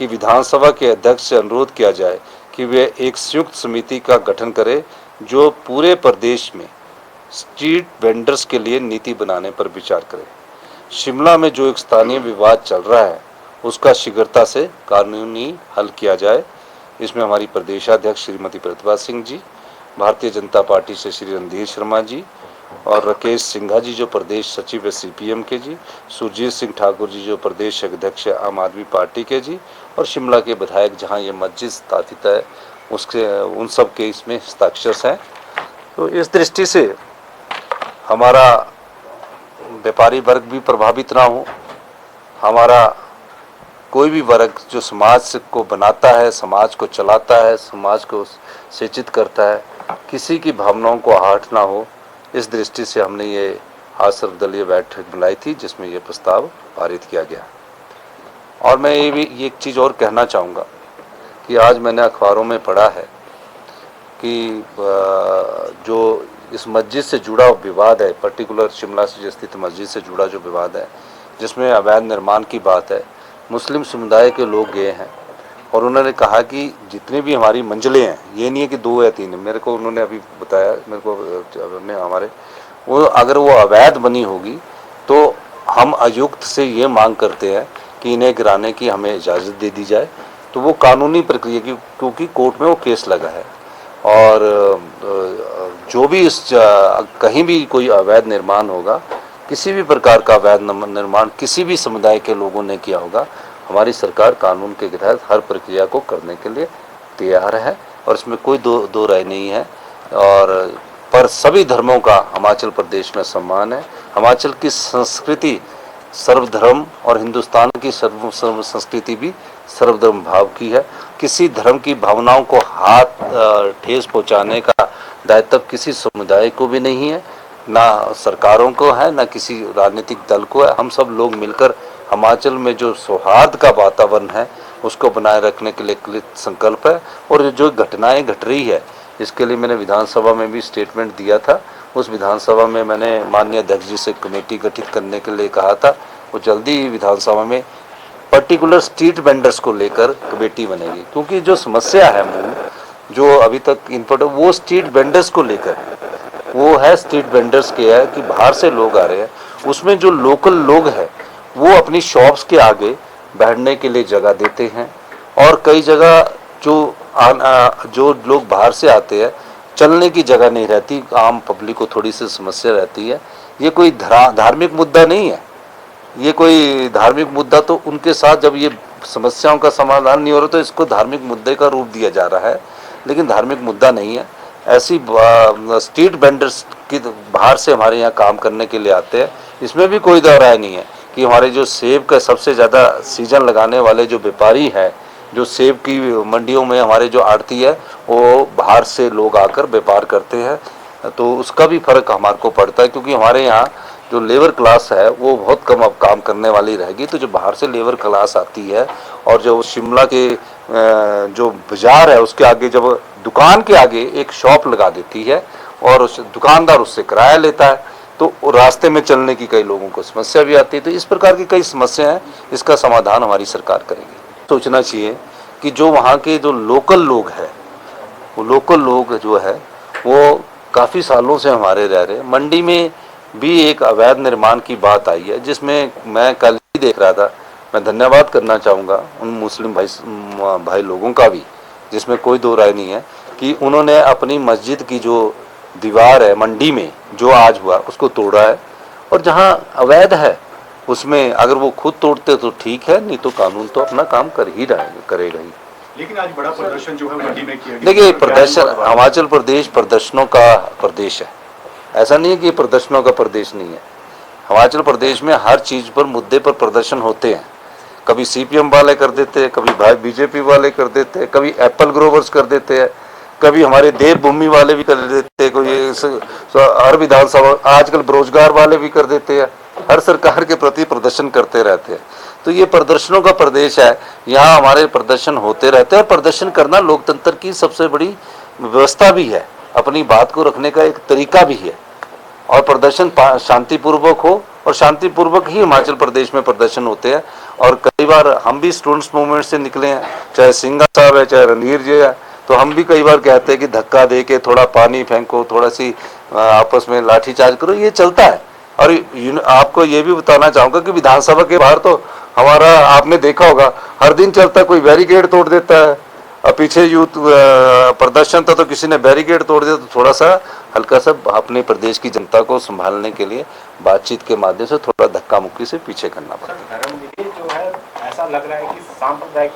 कि विधानसभा के अध्यक्ष से अनुरोध किया जाए कि वे एक संयुक्त समिति का गठन करें जो पूरे प्रदेश में स्ट्रीट वेंडर्स के लिए नीति बनाने पर विचार करें। शिमला में जो एक स्थानीय विवाद चल रहा है उसका शीघ्रता से कानूनी हल किया जाए। इसमें हमारी प्रदेशाध्यक्ष श्रीमती प्रतिभा सिंह जी, भारतीय जनता पार्टी से श्री रणधीर शर्मा जी और राकेश सिंघा जी जो प्रदेश सचिव है सीपीएम के जी, सुरजीत सिंह ठाकुर जी जो प्रदेश अध्यक्ष है आम आदमी पार्टी के जी, और शिमला के विधायक जहां ये मस्जिद स्थापित है उसके उन सब के इसमें हस्ताक्षर हैं। तो इस दृष्टि से हमारा व्यापारी वर्ग भी प्रभावित ना हो, हमारा कोई भी वर्ग जो समाज को बनाता है, समाज को चलाता है, समाज को शिक्षित करता है, किसी की भावनाओं को आहट ना हो, इस दृष्टि से हमने ये आज सर्वदलीय बैठक बुलाई थी जिसमें ये प्रस्ताव पारित किया गया। और मैं ये एक चीज़ और कहना चाहूँगा कि आज मैंने अखबारों में पढ़ा है कि जो इस मस्जिद से जुड़ा विवाद है, पर्टिकुलर शिमला से स्थित मस्जिद से जुड़ा जो विवाद है जिसमें अवैध निर्माण की बात है, मुस्लिम समुदाय के लोग गए हैं और उन्होंने कहा कि जितनी भी हमारी मंजिलें हैं, ये नहीं है कि 2 या 3, मेरे को उन्होंने अभी बताया, मेरे को हमारे वो अगर वो अवैध बनी होगी तो हम आयुक्त से ये मांग करते हैं कि इन्हें गिराने की हमें इजाज़त दे दी जाए। तो वो कानूनी प्रक्रिया की, क्योंकि कोर्ट में वो केस लगा है और जो भी इस कहीं भी कोई अवैध निर्माण होगा, किसी भी प्रकार का अवैध निर्माण किसी भी समुदाय के लोगों ने किया होगा, हमारी सरकार कानून के तहत हर प्रक्रिया को करने के लिए तैयार है और इसमें कोई दो राय नहीं है। और पर सभी धर्मों का हिमाचल प्रदेश में सम्मान है। हिमाचल की संस्कृति सर्वधर्म और हिंदुस्तान की सर्व संस्कृति भी सर्वधर्म भाव की है। किसी धर्म की भावनाओं को हाथ ठेस पहुंचाने का दायित्व किसी समुदाय को भी नहीं है, ना सरकारों को है, ना किसी राजनीतिक दल को है। हम सब लोग मिलकर हिमाचल में जो सौहार्द का वातावरण है उसको बनाए रखने के लिए संकल्प है। और जो घटनाएं घट रही है इसके लिए मैंने विधानसभा में भी स्टेटमेंट दिया था। उस विधानसभा में मैंने माननीय अध्यक्ष जी से कमेटी गठित करने के लिए कहा था। वो जल्दी ही विधानसभा में पर्टिकुलर स्ट्रीट वेंडर्स को लेकर कमेटी बनेगी, क्योंकि जो समस्या है मूल जो अभी तक इनपुट वो स्ट्रीट वेंडर्स को लेकर वो है। स्ट्रीट वेंडर्स के है कि बाहर से लोग आ रहे हैं, उसमें जो लोकल लोग हैं वो अपनी शॉप्स के आगे बैठने के लिए जगह देते हैं और कई जगह जो लोग बाहर से आते हैं चलने की जगह नहीं रहती, आम पब्लिक को थोड़ी सी समस्या रहती है। ये कोई धार्मिक मुद्दा नहीं है, ये कोई धार्मिक मुद्दा तो उनके साथ जब ये समस्याओं का समाधान नहीं हो रहा तो इसको धार्मिक मुद्दे का रूप दिया जा रहा है, लेकिन धार्मिक मुद्दा नहीं है। ऐसी स्ट्रीट वेंडर्स की बाहर से हमारे यहाँ काम करने के लिए आते हैं, इसमें भी कोई दो राय नहीं है कि हमारे जो सेब का सबसे ज़्यादा सीजन लगाने वाले जो व्यापारी हैं, जो सेब की मंडियों में हमारे जो आड़ती है वो बाहर से लोग आकर व्यापार करते हैं, तो उसका भी फर्क हमारे को पड़ता है। क्योंकि हमारे यहाँ जो लेबर क्लास है वो बहुत कम अब काम करने वाली रहेगी, तो जो बाहर से लेबर क्लास आती है और जो शिमला के जो बाजार है उसके आगे जब दुकान के आगे एक शॉप लगा देती है और उस दुकानदार उससे किराया लेता है, तो रास्ते में चलने की कई लोगों को समस्या भी आती है। तो इस प्रकार की कई समस्या हैं, इसका समाधान हमारी सरकार करेगी। सोचना चाहिए कि जो वहाँ के जो लोकल लोग हैं, वो लोकल लोग जो है वो काफ़ी सालों से हमारे रह रहे हैं। मंडी में भी एक अवैध निर्माण की बात आई है जिसमें मैं कल ही देख रहा था। मैं धन्यवाद करना चाहूँगा उन मुस्लिम भाई लोगों का भी, जिसमें कोई दो राय नहीं है, कि उन्होंने अपनी मस्जिद की जो दीवार है मंडी में जो आज हुआ उसको तोड़ा है। और जहाँ अवैध है उसमें अगर वो खुद तोड़ते तो ठीक है, नहीं तो कानून तो अपना काम करेगा ही। लेकिन आज बड़ा प्रदर्शन जो है मंडी में किया गया। देखिए, प्रदर्शन हिमाचल प्रदेश प्रदर्शनों का प्रदेश है, ऐसा नहीं है कि प्रदर्शनों का प्रदेश नहीं है। हिमाचल प्रदेश में हर चीज़ पर मुद्दे पर प्रदर्शन होते हैं। कभी सीपीएम वाले कर देते हैं, कभी भाई बीजेपी वाले कर देते हैं, कभी एप्पल ग्रोवर्स कर देते हैं, कभी हमारे देवभूमि वाले भी कर देते हैं, कोई हर विधानसभा आजकल बेरोजगार वाले भी कर देते हैं। हर सरकार के प्रति प्रदर्शन करते रहते हैं। तो ये प्रदर्शनों का प्रदेश है, यहाँ हमारे प्रदर्शन होते रहते हैं। और प्रदर्शन करना लोकतंत्र की सबसे बड़ी व्यवस्था भी है, अपनी बात को रखने का एक तरीका भी है। और प्रदर्शन शांतिपूर्वक हो, और शांतिपूर्वक ही हिमाचल प्रदेश में प्रदर्शन होते हैं। और कई बार हम भी स्टूडेंट्स मूवमेंट से निकले हैं, चाहे सिंघा साहब है चाहे रणधीर जी है, तो हम भी कई बार कहते हैं कि धक्का दे के थोड़ा पानी फेंको, थोड़ा सी आपस में लाठीचार्ज करो, ये चलता है। और आपको ये भी बताना चाहूंगा कि विधानसभा के बाहर तो हमारा आपने देखा होगा हर दिन चलता, कोई बैरिकेड तोड़ देता है। अब पीछे यूथ प्रदर्शन था तो किसी ने बैरिकेड तोड़ दिया, तो थोड़ा सा हल्का सा अपने प्रदेश की जनता को संभालने के लिए बातचीत के माध्यम से थोड़ा धक्का मुक्की से पीछे करना पड़ता है। धर्मनिधि जो है, ऐसा लग रहा है कि सांप्रदायिक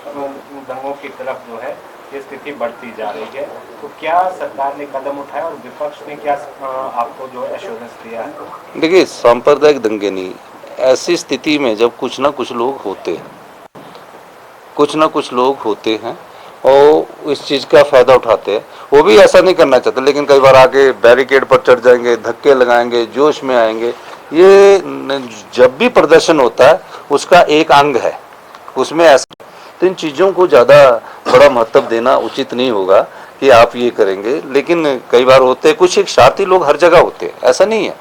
दंगों की तरफ जो है ये स्थिति बढ़ती जा रही है, तो क्या सरकार ने कदम उठाया और विपक्ष ने क्या आपको जो है एश्योरेंस दिया है? देखिए, सांप्रदायिक दंगे नहीं, ऐसी स्थिति में जब कुछ ना कुछ लोग होते हैं और इस चीज़ का फ़ायदा उठाते हैं, वो भी ऐसा नहीं करना चाहते, लेकिन कई बार आके बैरिकेड पर चढ़ जाएंगे, धक्के लगाएंगे, जोश में आएंगे। ये जब भी प्रदर्शन होता है उसका एक अंग है, उसमें ऐसा, तो इन चीज़ों को ज़्यादा बड़ा महत्व देना उचित नहीं होगा कि आप ये करेंगे। लेकिन कई बार होते हैं, कुछ एक शातिर लोग हर जगह होते हैं, ऐसा नहीं है,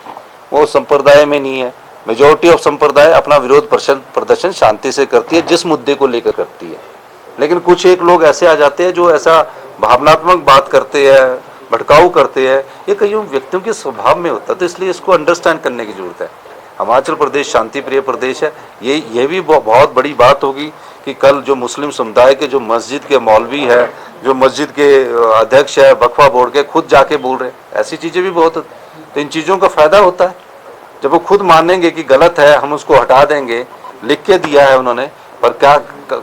वो संप्रदाय में नहीं है। मेजोरिटी ऑफ संप्रदाय अपना विरोध प्रदर्शन शांति से करती है, जिस मुद्दे को लेकर करती है। लेकिन कुछ एक लोग ऐसे आ जाते हैं जो ऐसा भावनात्मक बात करते हैं, भड़काऊ करते हैं, ये कई व्यक्तियों के स्वभाव में होता है, तो इसलिए इसको अंडरस्टैंड करने की जरूरत है। हिमाचल प्रदेश शांति प्रिय प्रदेश है, ये भी बहुत बड़ी बात होगी कि कल जो मुस्लिम समुदाय के जो मस्जिद के मौलवी है, जो मस्जिद के अध्यक्ष है, वक्फा बोर्ड के, खुद जाके बोल रहे हैं, ऐसी चीज़ें भी बहुत होती, तो इन चीज़ों का फ़ायदा होता है। जब वो खुद मानेंगे कि गलत है, हम उसको हटा देंगे, लिख के दिया है उन्होंने, पर क्या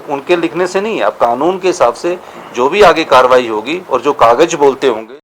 उनके लिखने से नहीं है, अब कानून के हिसाब से जो भी आगे कार्रवाई होगी और जो कागज बोलते होंगे